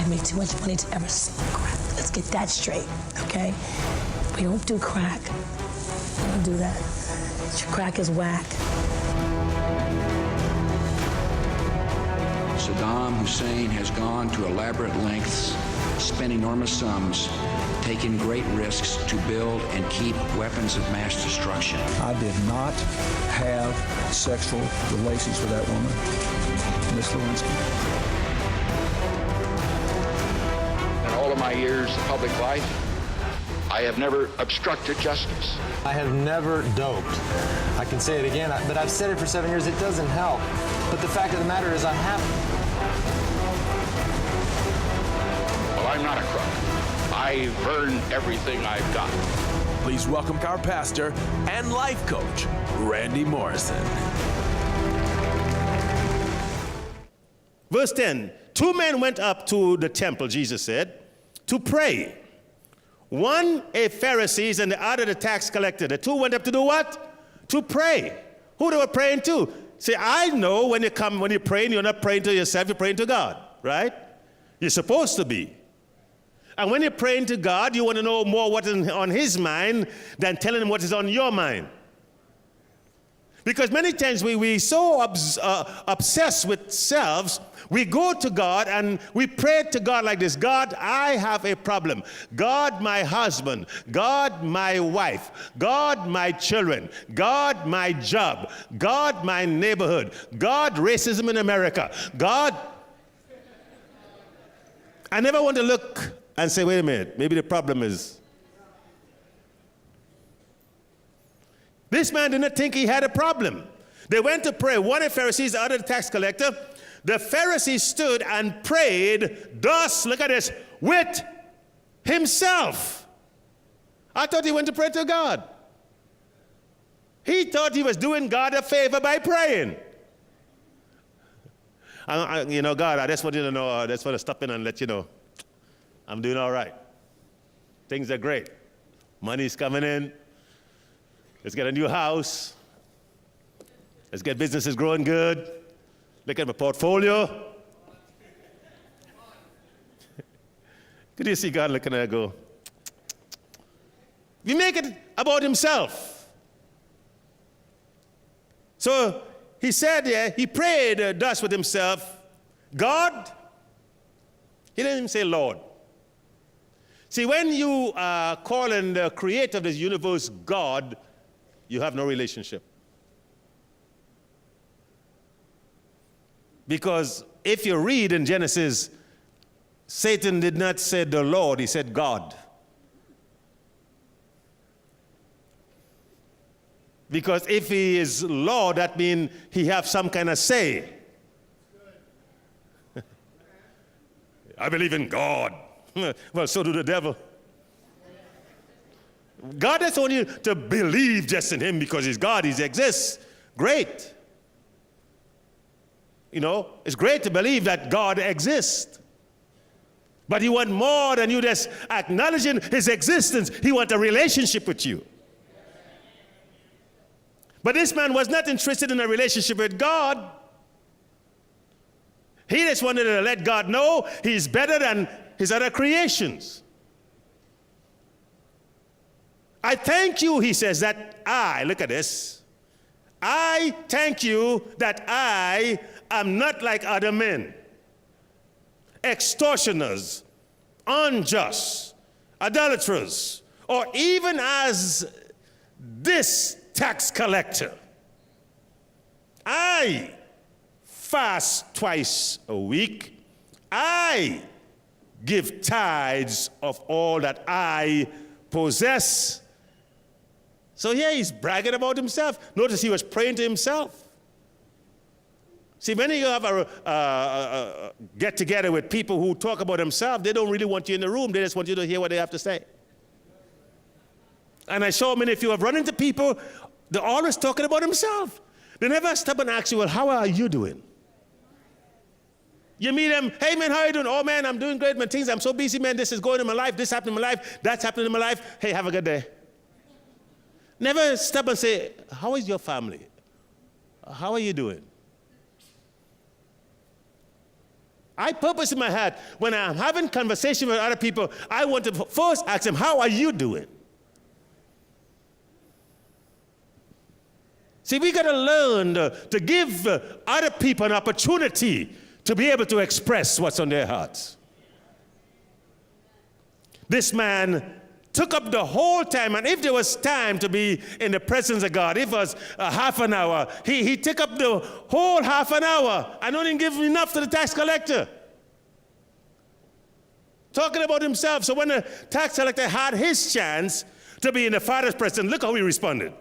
dad make too much money to ever smoke crack. Let's get that straight, okay? We don't do crack. We don't do that. Crack is whack. Saddam Hussein has gone to elaborate lengths, spent enormous sums, taken great risks to build and keep weapons of mass destruction. I did not have sexual relations with that woman, Miss Lewinsky. In all of my years of public life, I have never obstructed justice. I have never doped. I can say it again, but I've said it for 7 years. It doesn't help. But the fact of the matter is I haven't. Well, I'm not a crook. I've earned everything I've got. Please welcome our pastor and life coach, Randy Morrison. Verse 10, 2 men went up to the temple, Jesus said, to pray. One a Pharisee and the other the tax collector. The two went up to do what? To pray. Who they were praying to? See, I know when you're praying, you're not praying to yourself, you're praying to God, right? You're supposed to be. And when you're praying to God, you want to know more what is on his mind than telling him what is on your mind. Because many times we so obsessed with selves, we go to God and we pray to God like this: God, I have a problem. God, my husband. God, my wife. God, my children. God, my job. God, my neighborhood. God, racism in America. God. I never want to look and say, wait a minute, maybe the problem is. This man did not think he had a problem. They went to pray. One of the Pharisees, the other the tax collector. The Pharisee stood and prayed, thus, look at this, with himself. I thought he went to pray to God. He thought he was doing God a favor by praying. God, I just want you to know, I just want to stop in and let you know, I'm doing all right. Things are great. Money's coming in. Let's get a new house. Let's get businesses growing good. Look at my portfolio. Could you see God looking at it and go, we make it about himself. So he said, he prayed thus with himself, God. He didn't even say Lord. See, when you are calling the creator of this universe God, you have no relationship. Because if you read in Genesis, Satan did not say the Lord, he said God. Because if he is Lord, that means he has some kind of say. I believe in God. Well, so do the devil. God doesn't want you to believe just in him because he's God, he exists. Great. You know, it's great to believe that God exists. But he wants more than you just acknowledging his existence. He wants a relationship with you. But this man was not interested in a relationship with God. He just wanted to let God know he's better than his other creations. I thank you, he says, that look at this. I thank you that I am not like other men, extortioners, unjust, idolaters, or even as this tax collector. I fast twice a week. I give tithes of all that I possess. So here he's bragging about himself. Notice he was praying to himself. See, when you have a get-together with people who talk about themselves, they don't really want you in the room. They just want you to hear what they have to say. And I saw many of you have run into people, they're always talking about themselves. They never stop and ask you, well, how are you doing? You meet them, hey man, how are you doing? Oh man, I'm doing great, man. Things, I'm so busy, man. This is going in my life. This happened in my life. That's happening in my life. Hey, have a good day. Never stop and say, how is your family? How are you doing? I purpose in my heart, when I'm having conversation with other people, I want to first ask them, how are you doing? See, we got to learn to give other people an opportunity to be able to express what's on their hearts. This man took up the whole time, and if there was time to be in the presence of God, if it was half an hour, he took up the whole half an hour and only give enough to the tax collector. Talking about himself. So when the tax collector had his chance to be in the Father's presence, look how he responded.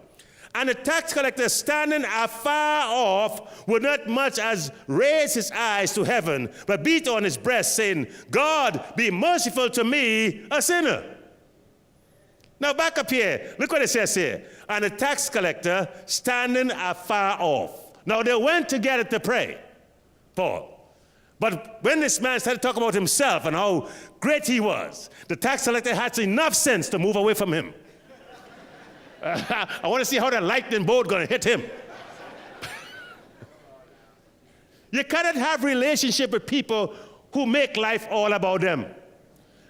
And the tax collector, standing afar off, would not much as raise his eyes to heaven, but beat on his breast, saying, God, be merciful to me, a sinner. Now back up here, look what it says here. And the tax collector standing afar off. Now they went together to pray, Paul. But when this man started talking about himself and how great he was, the tax collector had enough sense to move away from him. I want to see how that lightning bolt going to hit him. You cannot have relationship with people who make life all about them.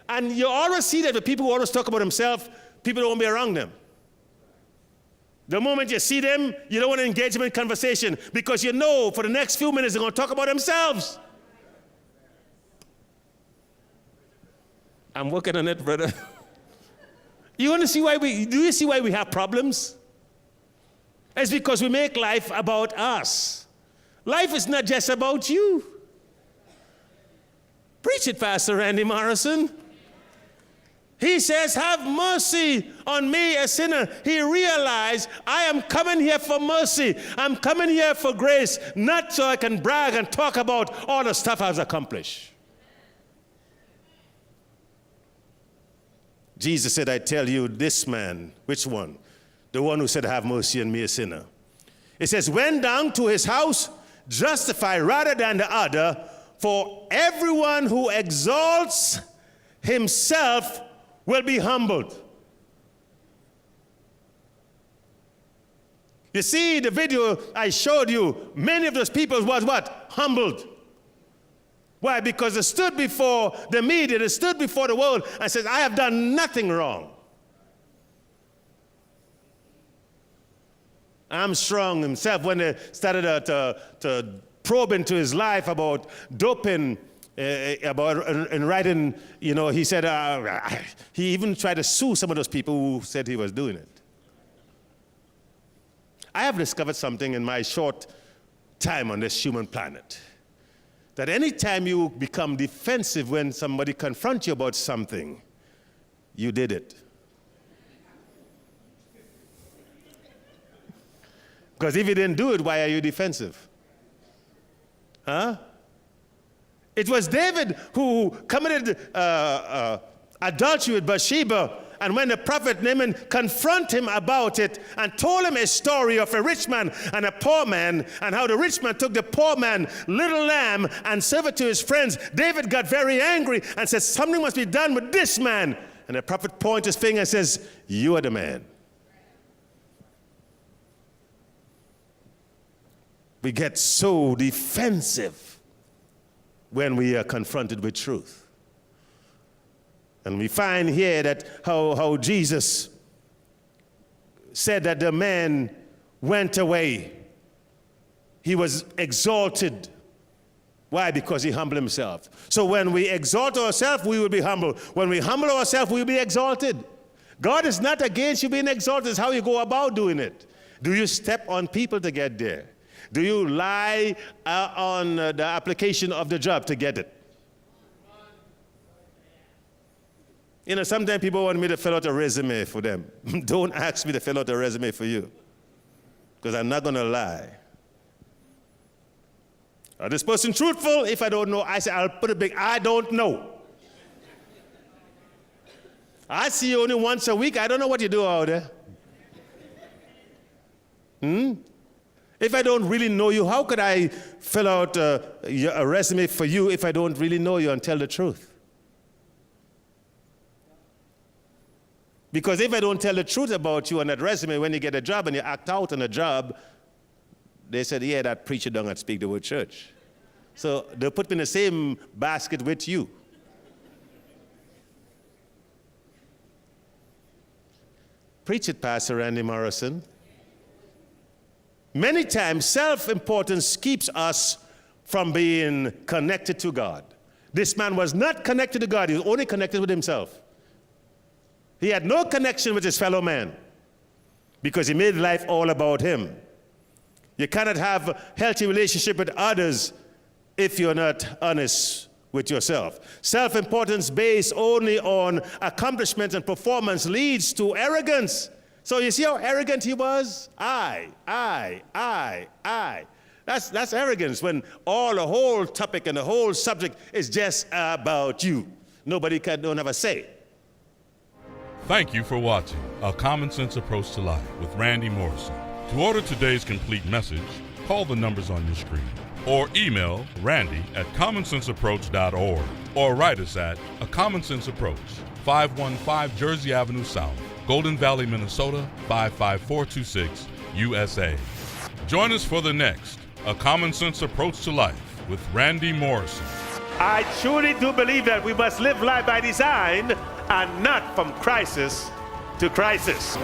And you always see that with people who always talk about themselves, people don't want to be around them. The moment you see them, you don't want to engage them in conversation because you know for the next few minutes they're going to talk about themselves. I'm working on it, brother. Do you see why we have problems? It's because we make life about us. Life is not just about you. Preach it, Pastor Randy Morrison. He says, have mercy on me, a sinner. He realized, I am coming here for mercy. I'm coming here for grace, not so I can brag and talk about all the stuff I've accomplished. Jesus said, I tell you, this man, which one? The one who said, have mercy on me, a sinner. It says, went down to his house, justified rather than the other, for everyone who exalts himself will be humbled. You see, the video I showed you, many of those people was what? Humbled. Why? Because they stood before the media, they stood before the world and said, I have done nothing wrong. Armstrong himself, when they started to probe into his life about doping, in writing, he said, he even tried to sue some of those people who said he was doing it. I have discovered something in my short time on this human planet. That any time you become defensive when somebody confronts you about something, you did it. Because if you didn't do it, why are you defensive? Huh? It was David who committed adultery with Bathsheba, and when the prophet Naaman confronted him about it and told him a story of a rich man and a poor man, and how the rich man took the poor man little lamb and served it to his friends, David got very angry and said, something must be done with this man. And the prophet pointed his finger and says, you are the man. We get so defensive when we are confronted with truth. And we find here that how Jesus said that the man went away. He was exalted. Why? Because he humbled himself. So when we exalt ourselves, we will be humble. When we humble ourselves, we will be exalted. God is not against you being exalted. It's how you go about doing it. Do you step on people to get there? Do you lie on the application of the job to get it? Sometimes people want me to fill out a resume for them. Don't ask me to fill out a resume for you, because I'm not going to lie. Is this person truthful? If I don't know, I say, I'll put a big, I don't know. I see you only once a week. I don't know what you do out there. If I don't really know you, how could I fill out a resume for you if I don't really know you and tell the truth? Because if I don't tell the truth about you on that resume, when you get a job and you act out on a job, they said, yeah, that preacher don't speak the word church. So they'll put me in the same basket with you. Preach it, Pastor Randy Morrison. Many times, self-importance keeps us from being connected to God. This man was not connected to God. He was only connected with himself. He had no connection with his fellow man because he made life all about him. You cannot have a healthy relationship with others if you're not honest with yourself. Self-importance based only on accomplishment and performance leads to arrogance. So you see how arrogant he was? I. That's arrogance when the whole topic and the whole subject is just about you. Nobody don't have a say. Thank you for watching A Common Sense Approach to Life with Randy Morrison. To order today's complete message, call the numbers on your screen or email randy@commonsenseapproach.org or write us at A Common Sense Approach, 515 Jersey Avenue South, Golden Valley, Minnesota, 55426, USA. Join us for the next A Common Sense Approach to Life with Randy Morrison. I truly do believe that we must live life by design and not from crisis to crisis.